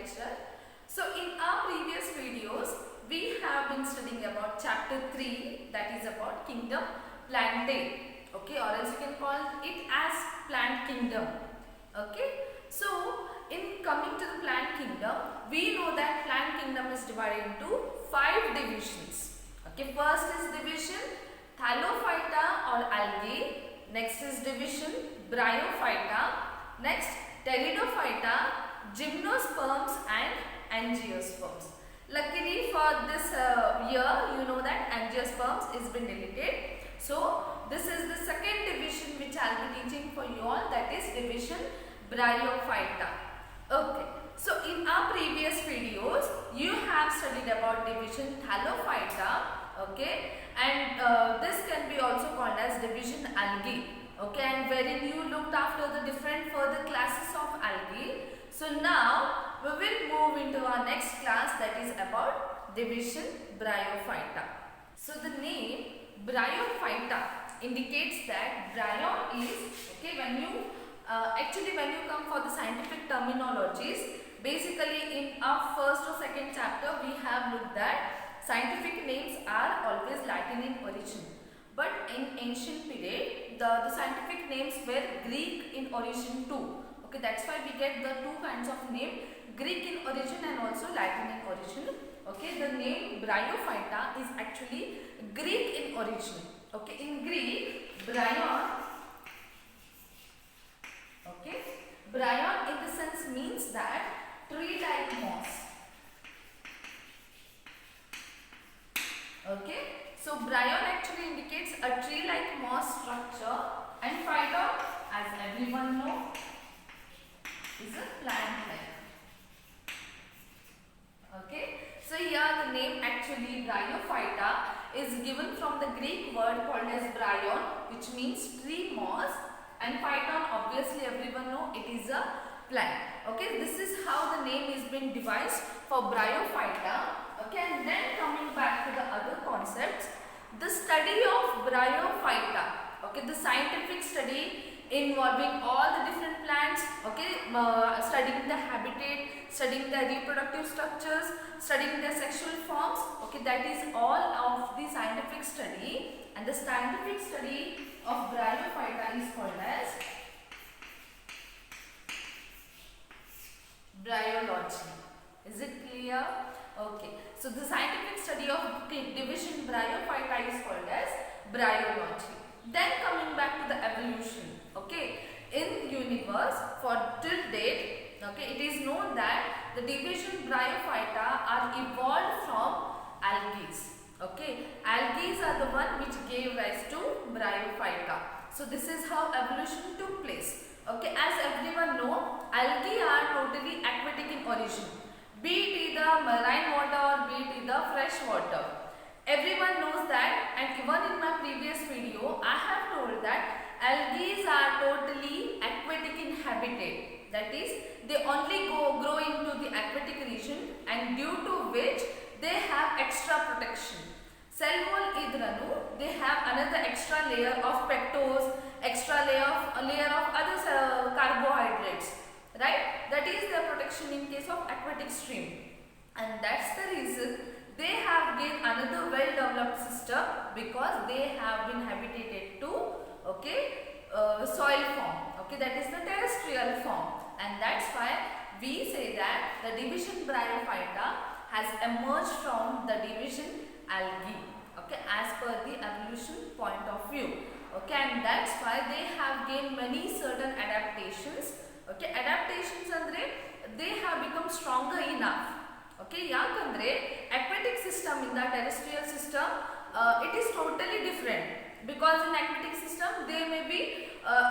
lecturer. So in our previous videos, we have been studying about chapter 3, that is about kingdom plantae, okay, or else you can call it as plant kingdom, okay. So in coming to the plant kingdom, we know that plant kingdom is divided into 5 divisions, okay. First is division Thallophyta or algae, next is division Bryophyta, next Pteridophyta, Gymnosperms and Angiosperms. Luckily for this year, you know that Angiosperms is been deleted. So this is the second division which I will be teaching for you all, that is division Bryophyta. Okay. So in our previous videos, you have studied about division Thallophyta, okay, and this can be also called as division algae, okay, and wherein you looked after the different further classes of algae. So now we will move into our next class, that is about division Bryophyta. So the name Bryophyta indicates that bryon is, okay, when you come for the scientific terminologies, basically in our first or second chapter we have looked at scientific names are always Latin in origin. But in ancient period, the scientific names were Greek in origin too. Okay, that's why we get the two kinds of name, Greek in origin and also Latin in origin. Okay, the name Bryophyta is actually Greek in origin. Okay, in Greek, bryon, okay, bryon in the sense means that tree-like moss. Okay, so bryon actually indicates a tree-like moss structure, and phyton, as everyone know, is a plant-like. Okay, so here the name actually Bryophyta is given from the Greek word called as bryon, which means tree moss, and phyton, obviously everyone know it is a plant. Okay, this is how the name is been devised for Bryophyta. Okay, and then coming back to the other concepts, the study of Bryophyta, okay, the scientific study involving all the different plants, okay, studying the habitat, studying the reproductive structures, studying their sexual forms, okay, that is all of the scientific study, and the scientific study of Bryophyta is called as bryology. Is it clear? Okay, so the scientific study of division Bryophyta is called as bryology. Then coming back to the evolution, okay, in universe for till date, okay, it is known that the division Bryophyta are evolved from algae. Okay, algae are the one which gave rise to Bryophyta. So this is how evolution took place. Okay, as everyone know, algae are totally aquatic in origin, be it either marine water or be it either fresh water. Everyone knows that, and even in my previous video I have told that algae are totally aquatic in habitat, that is they only grow into the aquatic region, and due to which they have extra protection. Cell wall idranu, they have another extra layer of pectose, extra layer of other carbohydrates, right? That is their protection in case of aquatic stream, and that's the reason they have gained another well developed system, because they have been habitated to, okay, soil form, okay, that is the terrestrial form, and that's why we say that the division Bryophyta has emerged from the division algae, okay, as per the evolution point of view, okay, and that's why they have gained many certain adaptations, okay. Adaptations andre they have become stronger enough, okay, yakandre aquatic system in the terrestrial system it is totally different, because in aquatic system they may be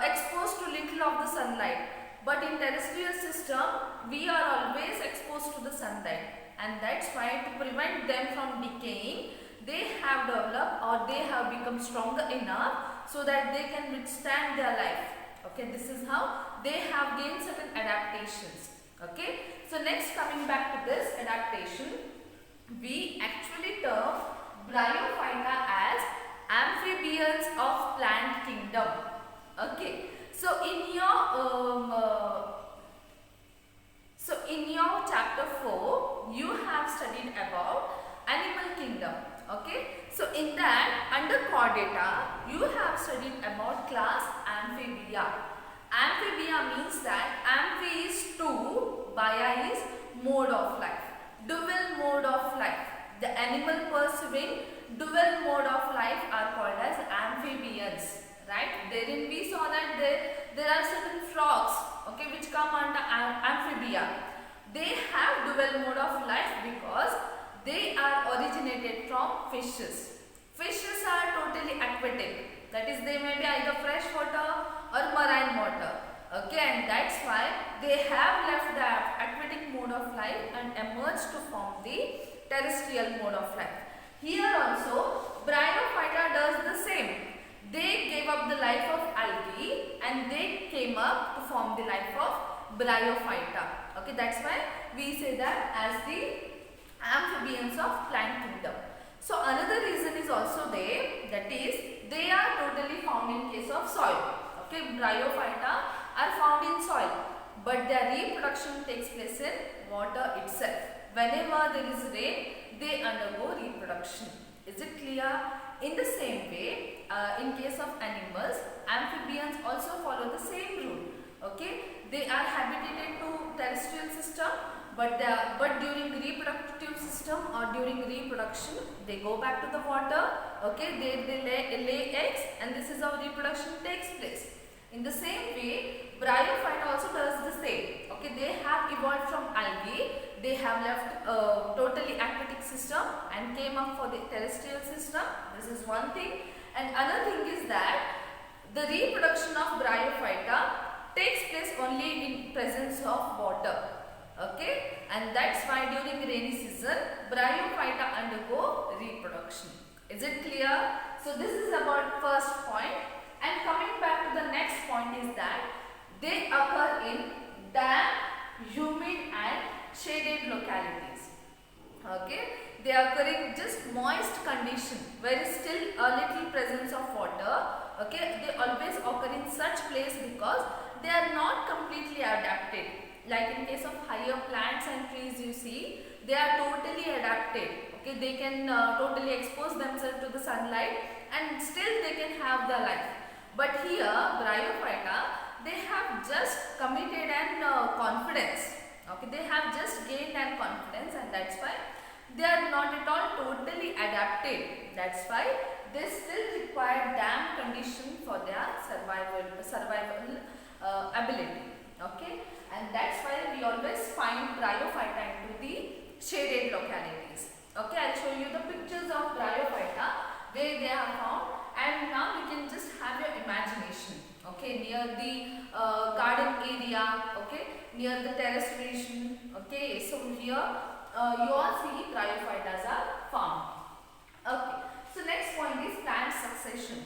exposed to little of the sunlight, but in terrestrial system we are always exposed to the sunlight, and that's why to prevent them from decaying, they have developed or they have become stronger enough so that they can withstand their life. Okay, this is how they have gained certain adaptations. Okay, so next coming back to this adaptation, we actually term Bryophyta as amphibians of plant kingdom. Okay, so in your chapter 4, you have studied about animal kingdom. Okay, so in that, under chordata, you have studied about class Amphibia. Amphibia means that amphi is two, bia is mode of life, dual mode of life. The animal pursuing dual mode of life are called as amphibians. Right? Therein we saw that there are certain frogs, okay, which come under amphibia. They have dual mode of life because they are originated from fishes. Fishes are totally aquatic. That is, they may be either fresh water or marine water. Okay, and that's why they have left the aquatic mode of life and emerged to form the terrestrial mode of life. Here also, Bryophyta does the same. They gave up the life of algae and they came up to form the life of Bryophyta. Okay, that's why we say that as the amphibians of plant kingdom. So another reason is also there, that is they are totally found in case of soil. Okay, Bryophyta are found in soil, but their reproduction takes place in water itself. Whenever there is rain, they undergo reproduction. Is it clear? In the same way, in case of animals, amphibians also follow the same rule. Okay, they are habitated to terrestrial system, but during the reproductive system or during reproduction, they go back to the water. Okay, they lay eggs, and this is how reproduction takes place. In the same way, Bryophyta also does the same. Okay, they have evolved from algae. They have left totally aquatic system and came up for the terrestrial system. This is one thing. And another thing is that the reproduction of Bryophyta takes place only in presence of water. Okay, and that's why during rainy season, Bryophyta undergo reproduction. Is it clear? So this is about first point. And coming back to the next point is that they occur in damp, humid and shaded localities. Okay, they occur in just moist condition where is still a little presence of water. Okay, they always occur in such place because they are not completely adapted. Like in case of higher plants and trees, you see, they are totally adapted. Okay, they can totally expose themselves to the sunlight and still they can have their life. But here, Bryophyta, they have just committed and confidence. Okay, they have just gained and confidence, and that's why they are not at all totally adapted. That's why they still require damp condition for their survival ability. Okay, and that's why we always find Bryophyta into the shaded localities. Okay, I'll show you the pictures of Bryophyta where they are found. And now you can just have your imagination, okay, near the garden area, okay, near the terrace region, okay. So here you all see Bryophytas are found. Okay, so next point is plant succession.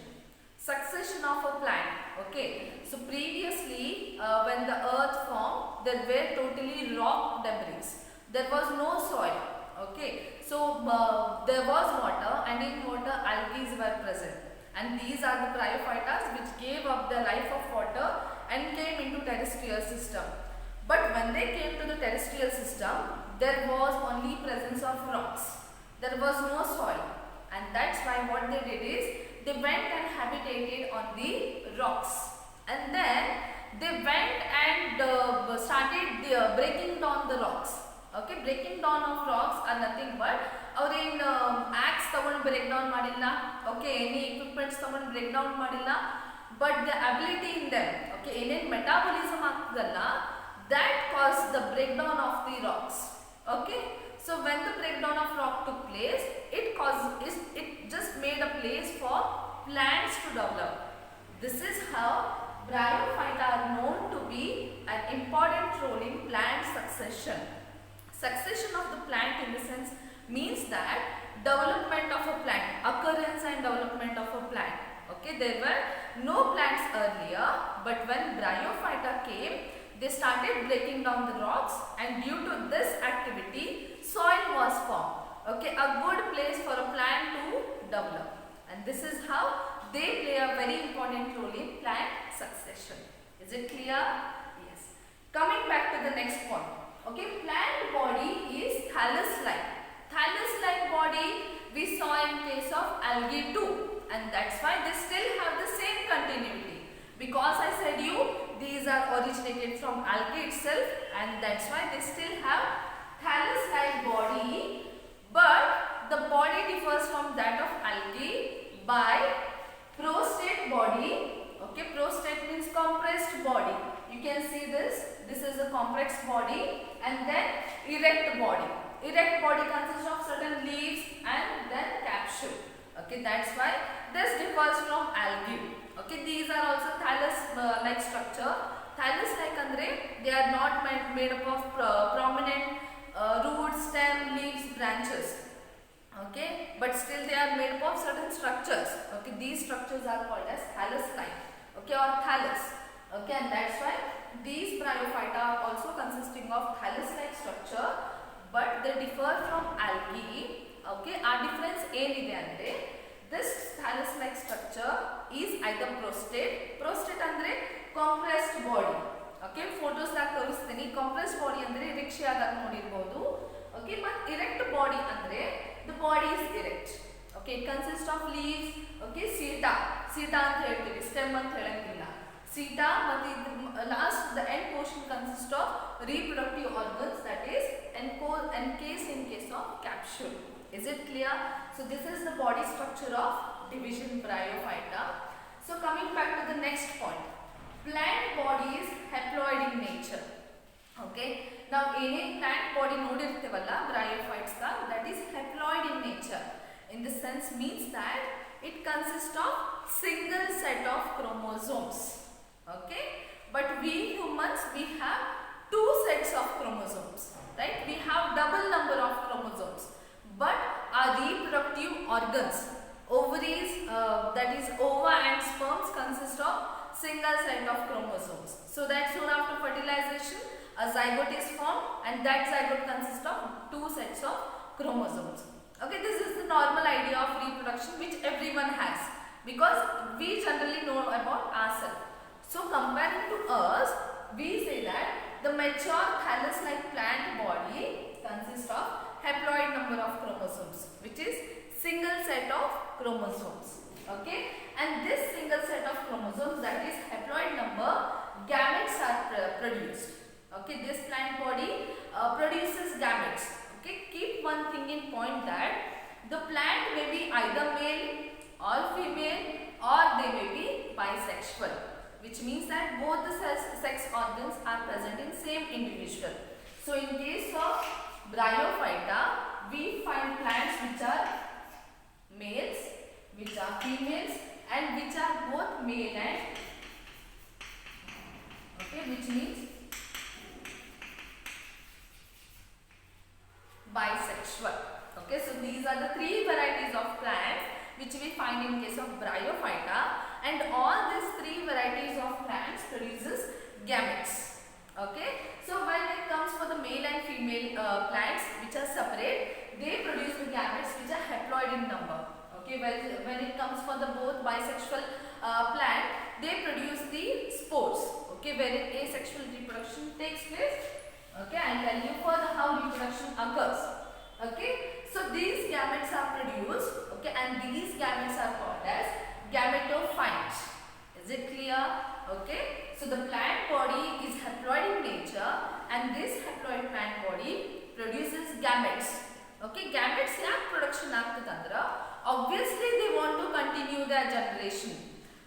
Succession of a plant, okay. So previously when the earth formed, there were totally rock debris. There was no soil, okay. So there was water, and in water algae were present. And these are the Bryophytas which gave up the life of water and came into terrestrial system. But when they came to the terrestrial system, there was only presence of rocks. There was no soil. And that's why what they did is, they went and habitated on the rocks. And then they went and started breaking down the rocks. Okay, breaking down of rocks are nothing but ಅವ್ರೇನು axe ತಗೊಂಡು break down ಮಾಡಿಲ್ಲ, okay, any equipments ತಗೊಂಡು break down ಮಾಡಿಲ್ಲ, but the ability in them, okay, ಏನೇನು metabolism ಆಗ್ತದಲ್ಲ, that caused the breakdown of the rocks. Okay, so when the breakdown of rock took place, it just made a place for plants to develop. This is how Bryophyta are known to be an important role in plant succession. Succession of the plant in the sense means that development of a plant, occurrence and development of a plant. Okay, there were no plants earlier, but when Bryophyta came, they started breaking down the rocks, and due to this activity, soil was formed. Okay, a good place for a plant to develop, and this is how they play a very important role in plant succession. Is it clear? Yes. Coming back to the next point. Okay, plant body we saw in case of algae too, and that's why they still have the same continuity, because I said you these are originated from algae itself, and that's why they still have thallus-like body, but the body differs from that of algae by prostate body. Okay, prostate means compressed body. You can see this. This is a complex body, and then erect body. Erect body consists of certain leaves and then capsule. Okay, that's why this differs from algae. Okay, these are also thallus-like structure. Thallus-like andre they are not made up of prominent roots, stem, leaves, branches. Okay, but still they are made up of certain structures. Okay, these structures are called as thallus-like. Okay, or thallus. Okay, and that's why these bryophyta are also consisting of thallus-like structure, but they differ from algae. Okay, our difference ಏನಿದೆ ಅಂದ್ರೆ this thallus-like structure is either prostate. Prostate ಅಂದ್ರೆ compressed body. Okay, photos ದಾಗ ತೋರಿಸ್ತೀನಿ. compressed body ಅಂದ್ರೆ ರಿಕ್ಷಾದಾಗ ನೋಡಿರಬಹುದು. Okay, but erect body andre the body is erect. Okay, it consists of leaves. Okay, seta ಅಂತ ಹೇಳ್ತೀವಿ, stem ಅಂತ ಹೇಳಂಗಿಲ್ಲ. Seta ಮತ್ತು last the end portion consists of reproductive organs, that is encased in case of capsule. Is it clear? So this is the body structure of division bryophyta. So coming back to the next point, plant body is haploid in nature. Okay, now any plant body ನೋಡಿರ್ತೀವಲ್ಲ bryophytes that is haploid in nature. In the sense means that it consists of single set of chromosomes. Okay, but we humans we have two sets of chromosomes, right? We have double number of chromosomes, but our reproductive organs, ovaries, that is ova and sperms, consist of single set of chromosomes. So that soon after fertilization a zygote is formed, and that zygote consists of two sets of chromosomes. Okay, this is the normal idea of reproduction which everyone has, because we generally know about ourselves. So comparing to us, we say that the mature thallus-like plant body consists of haploid number of chromosomes, which is single set of chromosomes. Okay, and this single set of chromosomes, that is haploid number, gametes are produced. Okay, this plant body produces gametes. Okay, keep one thing in point that the plant may be either male or female, or they may be bisexual, which means that both the sex organs are present in same individual. So in case of bryophyta, we find plants which are males, which are females, and which are both male and okay, which means bisexual. Okay, so these are the three varieties of plants which we find in case of bryophyta, and all these three varieties of plants produces gametes. Okay, so when it comes for the male and female plants which are separate, they produce the gametes which are haploid in number. Okay, when it comes for the both bisexual plant, they produce the spores. Okay, wherein asexual reproduction takes place. Okay, I'll tell you further how reproduction occurs. Okay, so these gametes are produced. Okay, and these gametes are called as gametophytes. Is it clear? Okay, so the plant body is haploid in nature, and this haploid plant body produces gametes. Okay, gametes yak production agtadandra, obviously they want to continue their generation.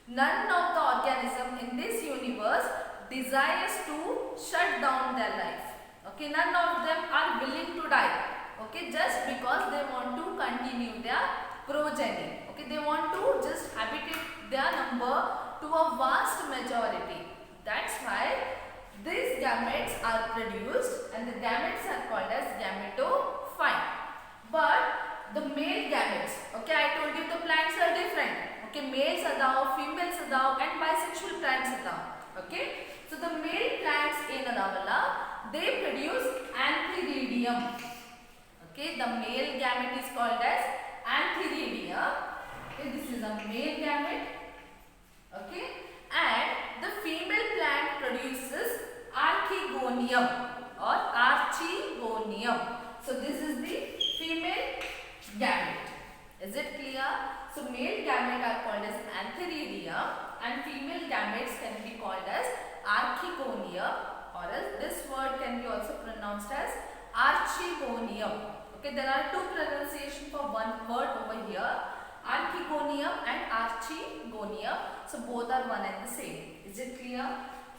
None of the organism in this universe desires to shut down their life. Okay, none of them are willing to die. Okay, just because they want to continue their progeny. Okay, they want to just habitate their number to a vast majority. That's why these gametes are produced, and the gametes are called as gametophyte. But the male gametes, okay, I told you the plants are different. Okay, males adav, females adav, and bisexual plants adav. Okay, so the male plants enadavalla, they produce antheridium. Okay, the male gamete is called as antheridium. Okay, this is a male gamete. Okay, and the female plant produces archegonium or archegonium. So this is the female gamete. Is it clear? So male gamete are called as antheridium and female gametes can be called as archegonium, or else this word can be also pronounced as archegonium. Okay, there are two pronunciations for one word over here, archegonium and archegonium. So both are one and the same. Is it clear?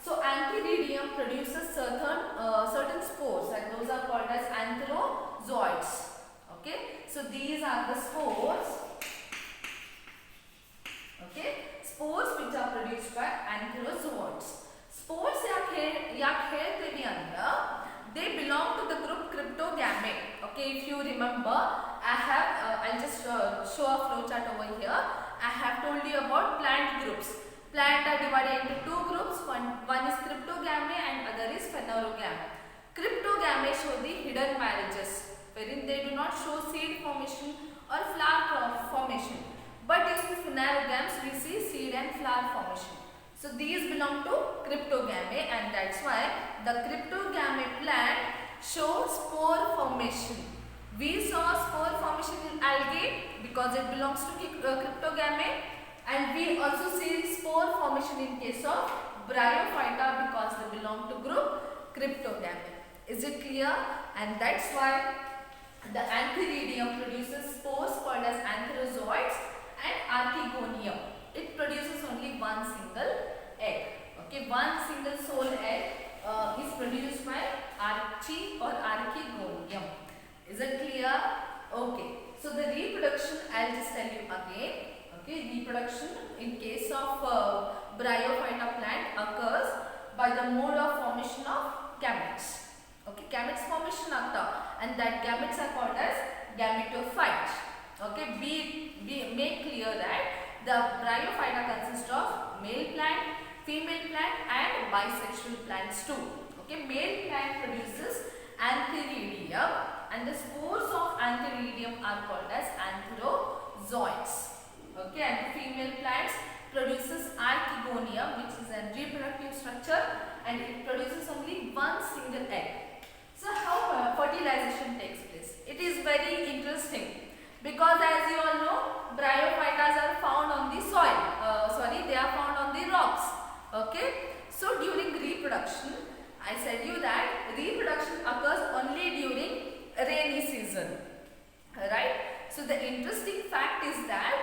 So antheridium produces certain spores, and those are called as antherozoids. Okay, so these are the spores. Okay, spores which are produced by antherozoids. Spores खेलते भी अंदर, they belong to the group cryptogamete. Okay, if you remember, I'll just show a flow chart over here. I have told you about plant groups. Plant are divided into two groups. One is cryptogamy and other is phanerogamy. Cryptogamy show the hidden marriages, wherein they do not show seed formation or flower formation. But in phanerogams we see seed and flower formation. So these belong to cryptogamy, and that's why the cryptogamy plant shows spore formation. We saw spore formation in algae because it belongs to cryptogamy, and we also see spore formation in case of bryophyta because they belong to group cryptogamy. Is it clear? And that's why the antheridium produces spores called as antherozoids and archegonium. It produces only one single egg. Okay, one single sole egg is produced by archie or archegonium. Is it clear? Okay. So the reproduction, I'll just tell you again. Okay, reproduction in case of bryophyta plant occurs by the mode of formation of gametes. Okay, gametes formation agta, and that gametes are called as gametophyte. Okay, we make clear that the bryophyta consists of male plant, female plant and bisexual plants too. Okay, male plant produces antheridium and the spores of antheridium are called as antherozoids. Okay, and the female plants produces archegonium, which is a reproductive structure, and it produces only one single egg. So how fertilization takes place? It is very interesting because, as you all know, bryophytas are found on the soil. They are found on the rocks. Okay. So during reproduction, I said you that reproduction occurs only during rainy season. Right. So the interesting fact is that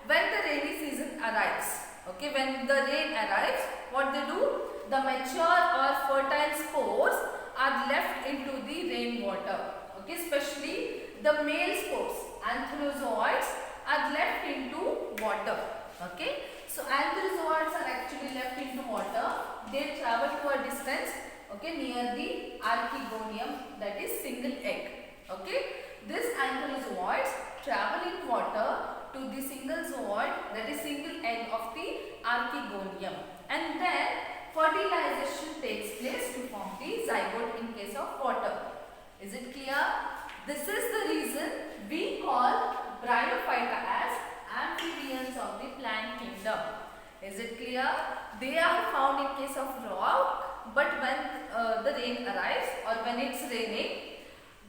when the rainy season arrives, okay, when the rain arrives, what they do? The mature or fertile spores are left into the rainwater. Okay, especially the male spores, antherozoids, are left into water. Okay, so antherozoids are actually left into water. They travel to a distance, okay, near the archegonium, that is single egg. Okay, this antherozoids travel in water to the single zooid, that is single egg of the archegonium, and then fertilization takes place to form the zygote in case of water. Is it clear? This is the reason we call bryophyta as amphibians of the plant kingdom. Is it clear? They are found in case of rock, but when the rain arrives or when it's raining,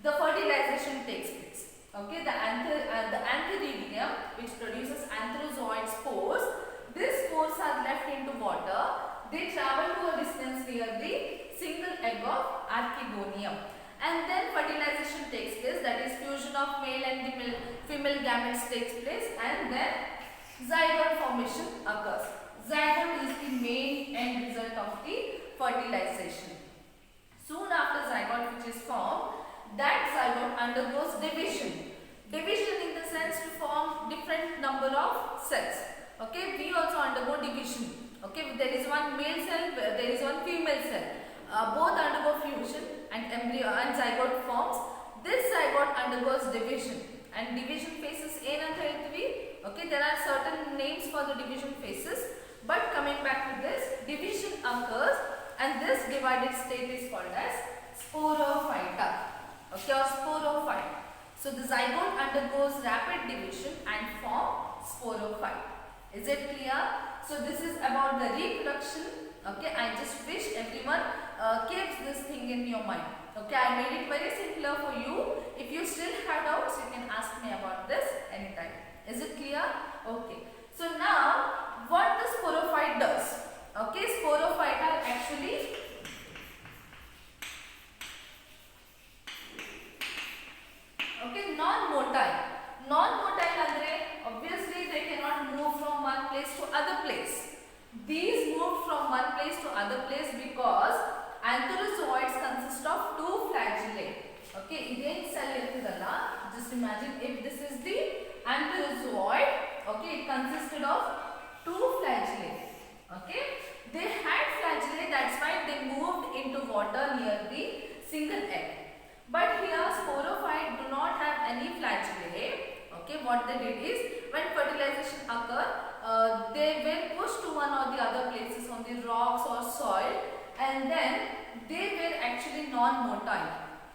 the fertilization takes place. Okay, the antheridium, which produces antherozoid spores, these spores are left into water. They travel to a distance near the single egg of archegonium, and then fertilization takes place, that is fusion of male and female gametes takes place, and then zygote formation occurs. Zygote is the main end result of the fertilization. Soon after zygote which is formed, that zygote undergoes division. Division in the sense to form different number of cells. Okay, we also undergo division. Okay, there is one male cell, there is one female cell. Both undergo fusion and embryo and zygote forms. This zygote undergoes division, and division phases A and B. Okay, there are certain names for the division phases, but coming back to this, division occurs, and this divided state is called as sporophyta. Okay, or sporophyte. So the zygote undergoes rapid division and form sporophyte. Is it clear? So this is about the reproduction. Okay, I just wish everyone keeps this thing in your mind. Okay, I made it very simpler for you. If you still have doubts, you can ask me about this. non-motile. Non-motile andre obviously they cannot move from one place to other place. These moved from one place to other place because antherozoids consist of two flagellae. Okay, iden cell irtadalla, just imagine if this is the antherozoid. Okay, it consisted of two flagellae. Okay, they had flagellae, that's why they moved into water near the single egg. But here sporophyte do not have any flagellae. Okay, what they did is when fertilization occur, they were pushed to one or the other places on the rocks or soil, and then they were actually non-motile.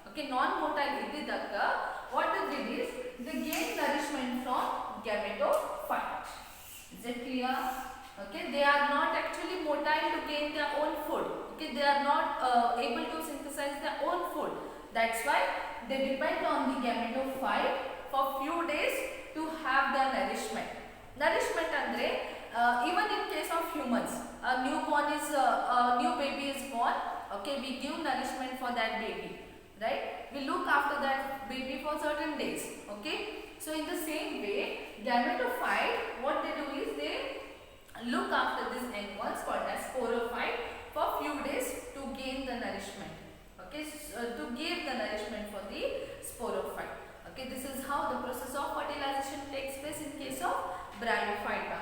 Okay, non-motile ididakka what they did is they gained nourishment from gametophyte. Is it clear? Okay, they are not actually motile to gain their own food. Okay, they are not able to synthesize their own food. That's why they depend on the gametophyte for few days to have their nourishment. Nourishment andre even in case of humans, a new baby is born. Okay, we give nourishment for that baby, right? We look after that baby for certain days. Okay, so in the same way gametophyte what they do is they look after this egg once called as sporophyte for few days to gain the nourishment. Okay, so, to give the nourishment for the sporophyte. Okay, this is how the process of fertilization takes place in case of Bryophyta.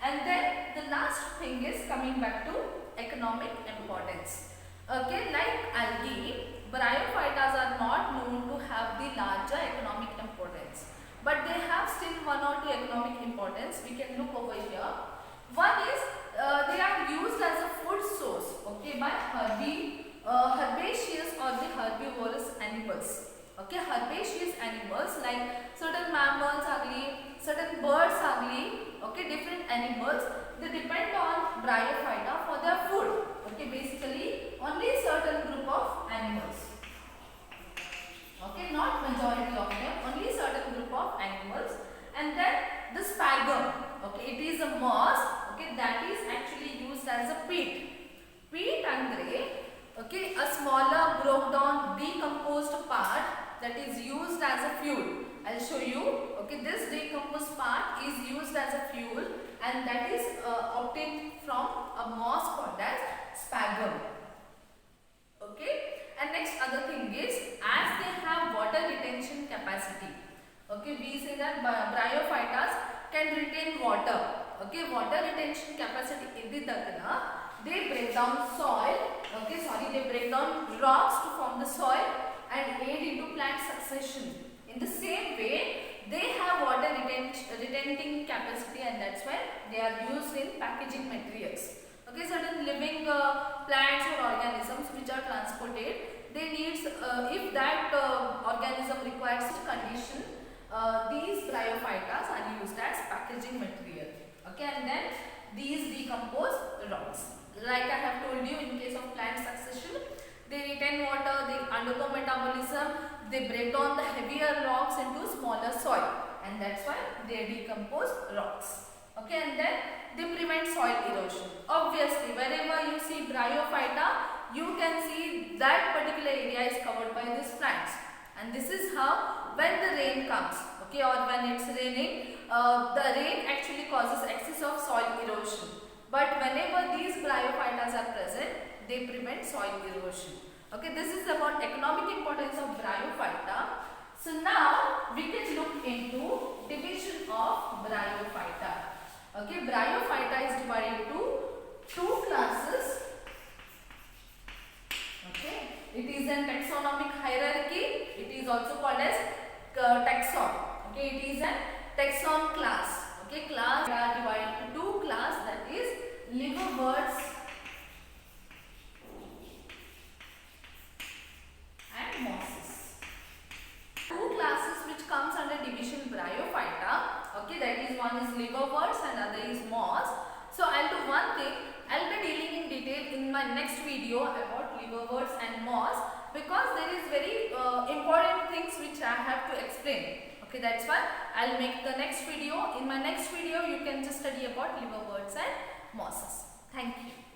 And then the last thing is coming back to economic importance. Okay, like algae, Bryophytas are not known to have the larger economic importance, but they have still one or two economic importance. We can look over here. One is they are used as a food source, okay, by herbaceous or the herbivorous animals. Okay, herbaceous animals like certain mammals agli, certain birds agli, okay, different animals, they depend on Bryophyta for their food. Okay, basically only certain group of animals. Okay, not majority of them, only certain group of animals. And then the sphagnum, okay, it is a moss, okay, that is actually used as a peat. Peat andre, okay, a smaller broke down decomposed part that is used as a fuel. I'll show you. Okay, this decomposed part is used as a fuel, and that is obtained from a moss called as sphagnum. Okay, and next other thing is as they have water retention capacity. Okay, we say that Bryophytas can retain water. Okay, water retention capacity ididakana they break down soil. Okay, sorry, they break down rocks to form the soil and aid into plant succession. In the same way, they have water retenting capacity, and that's why they are used in packaging materials. Okay, certain living plants or organisms which are transported, they need if that organism requires such condition, these Bryophytas are used as packaging material. Okay, and then these decompose rocks. Like I have told you, in case of plant succession, they retain water, they undergo metabolism, they break down the heavier rocks into smaller soil, and that's why they decompose rocks. Okay, and then they prevent soil erosion. Obviously, wherever you see Bryophyta, you can see that particular area is covered by these plants. And this is how when the rain comes, okay, or when it's raining, the rain actually causes excess of soil erosion. But whenever these Bryophytas are present, they prevent soil erosion. Okay, this is about economic importance of Bryophyta. So now we can look into division of Bryophyta. Okay, Bryophyta is divided into two classes. Okay, it is a taxonomic hierarchy. It is also called as taxon. Okay, it is a taxon class. Okay, class are divided into two class, that is liverworts and mosses. Two classes which comes under division Bryophyta. Okay, that is one is liverworts and other is moss. So I'll do one thing. I'll be dealing in detail in my next video about liverworts and moss, because there is very important things which I have to explain. Okay, that's why I'll make the next video. In my next video, you can just study about liverworts and mosses. Thank you.